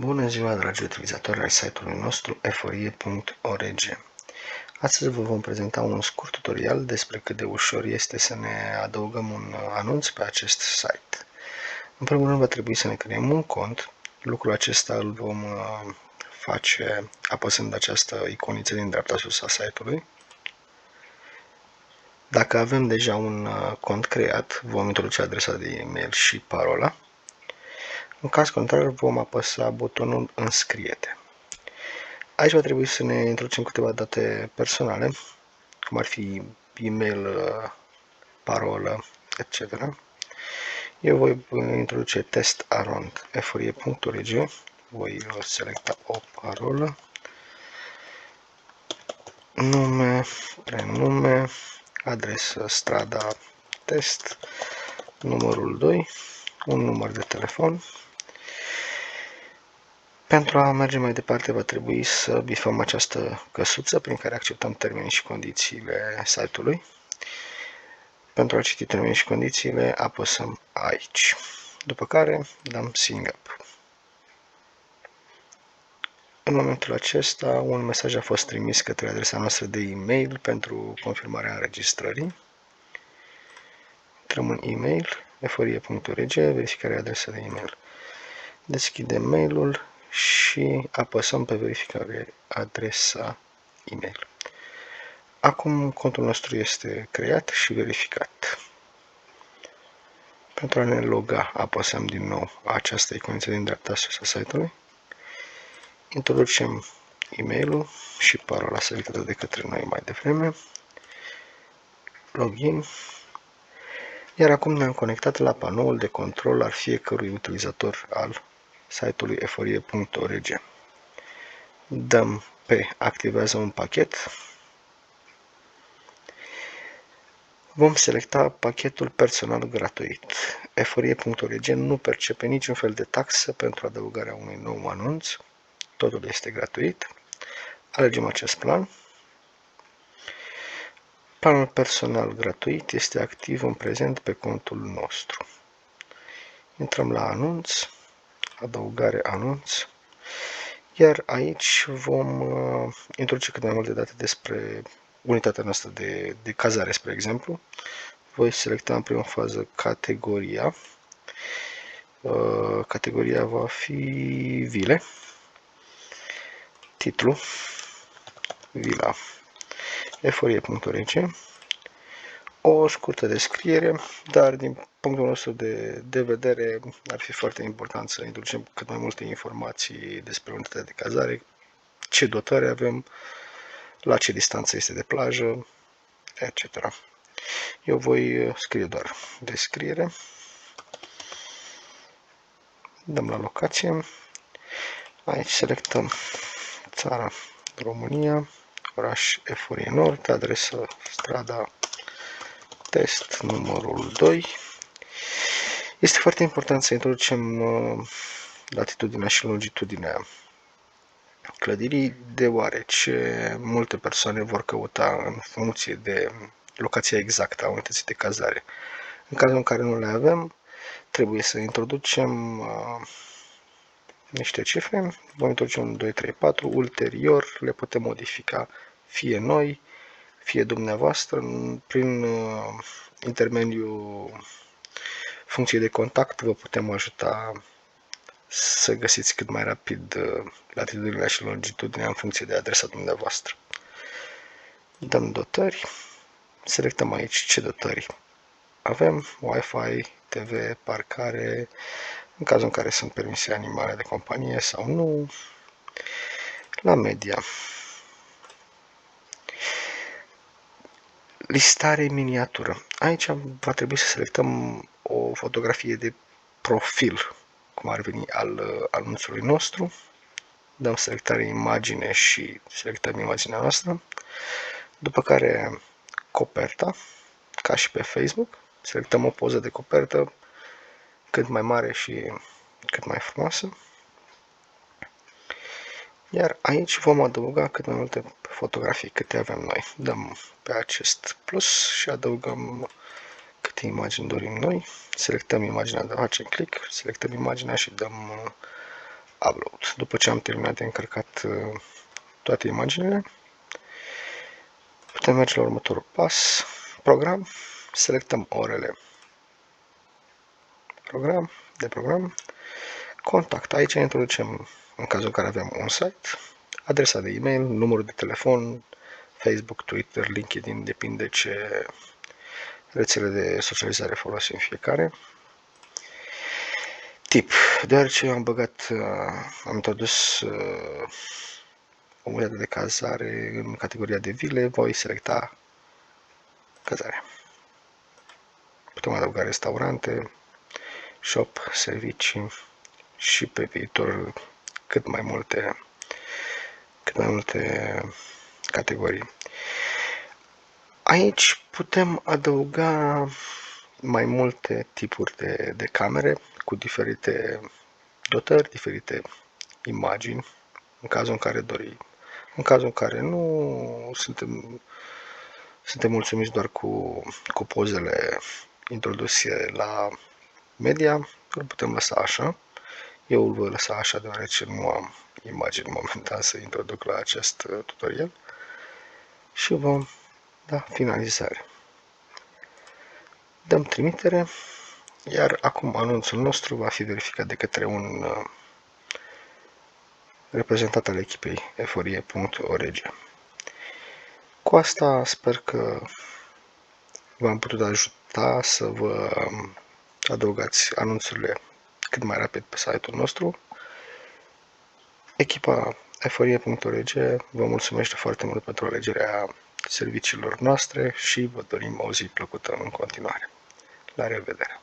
Bună ziua, dragi utilizatori ai site-ului nostru eforie.org. Astăzi vă vom prezenta un scurt tutorial despre cât de ușor este să ne adăugăm un anunț pe acest site. În primul rând va trebui să ne creăm un cont. Lucrul acesta îl vom face apăsând această iconiță din dreapta sus a site-ului. Dacă avem deja un cont creat, vom introduce adresa de e-mail și parola. În caz contrar, vom apăsa butonul Înscrie-te. Aici va trebui să ne introducem câteva date personale, cum ar fi e-mail, parolă, etc. Eu voi introduce test@eforie.org, voi selecta o parolă, nume, prenume, adresă, strada, test, numărul 2, un număr de telefon. Pentru a merge mai departe va trebui să bifăm această căsuță prin care acceptăm termenii și condițiile site-ului. Pentru a citi termenii și condițiile apăsăm aici, după care dăm Sign Up. În momentul acesta un mesaj a fost trimis către adresa noastră de e-mail pentru confirmarea înregistrării. Intrăm în e-mail, eforie.org, verificarea adresei de e-mail. Deschidem mail-ul și apăsăm pe verificare adresa e-mail. Acum contul nostru este creat și verificat. Pentru a ne loga, apăsăm din nou această iconiță din dreapta sus a site-ului. Introducem e-mailul și parola selectată de către noi mai devreme. Login. Iar acum ne-am conectat la panoul de control al fiecărui utilizator al site-ului eforie.org. Dăm pe Activează un pachet. Vom selecta pachetul personal gratuit. Eforie.org nu percepe niciun fel de taxă pentru adăugarea unui nou anunț. Totul este gratuit. Alegem acest plan. Planul personal gratuit este activ în prezent pe contul nostru. Intrăm la anunț, adăugare anunț, iar aici vom introduce cât mai multe date despre unitatea noastră de cazare, spre exemplu. Voi selecta în prima fază categoria. Categoria va fi vile. Titlu, vila, eforie.org. O scurtă descriere, dar din punctul nostru de vedere ar fi foarte important să introducem cât mai multe informații despre unitatea de cazare, ce dotări avem, la ce distanță este de plajă, etc. Eu voi scrie doar descriere. Dăm la locație. Aici selectăm țara România, oraș Eforie Nord, adresă strada test numărul 2. Este foarte important să introducem latitudinea și longitudinea clădirii, deoarece multe persoane vor căuta în funcție de locația exactă a unității de cazare. În cazul în care nu le avem, trebuie să introducem niște cifre. Vom introduce 1, 2, 3, 4. Ulterior le putem modifica fie noi, fie dumneavoastră, prin intermediul funcției de contact vă putem ajuta să găsiți cât mai rapid latitudinea și longitudinea în funcție de adresa dumneavoastră. Dăm dotări, selectăm aici ce dotări avem, Wi-Fi, TV, parcare, în cazul în care sunt permise animale de companie sau nu, la media. Listare miniatură. Aici va trebui să selectăm o fotografie de profil, cum ar veni al anunțului nostru. Dăm selectare imagine și selectăm imaginea noastră. După care coperta, ca și pe Facebook. Selectăm o poză de copertă cât mai mare și cât mai frumoasă. Iar aici vom adăuga cât mai multe fotografii câte avem noi. Dăm pe acest plus și adăugăm câte imagini dorim noi. Selectăm imaginea, facem click, selectăm imaginea și dăm Upload. După ce am terminat de încărcat toate imaginile, putem merge la următorul pas, program, selectăm orele, program, contact. Aici introducem, în cazul în care avem un site, adresa de e-mail, numărul de telefon, Facebook, Twitter, LinkedIn, depinde ce rețele de socializare folosim fiecare. Tip, deoarece am introdus o unitate de cazare în categoria de vile, voi selecta cazare. Putem adăuga restaurante, shop, servicii și pe viitor cât mai multe categorii. Aici putem adăuga mai multe tipuri de camere cu diferite dotări, diferite imagini, în cazul în care dorim. În cazul în care nu suntem mulțumiți doar cu pozele introduse la media, îl putem lăsa așa. Eu îl voi lăsa așa deoarece nu am imagini momentan să introduc la acest tutorial și vom da finalizare. Dăm trimitere, iar acum anunțul nostru va fi verificat de către un reprezentant al echipei eforie.org. Cu asta sper că v-am putut ajuta să vă adăugați anunțurile cât mai rapid pe site-ul nostru. Echipa eforie.org vă mulțumește foarte mult pentru alegerea serviciilor noastre și vă dorim o zi plăcută în continuare. La revedere!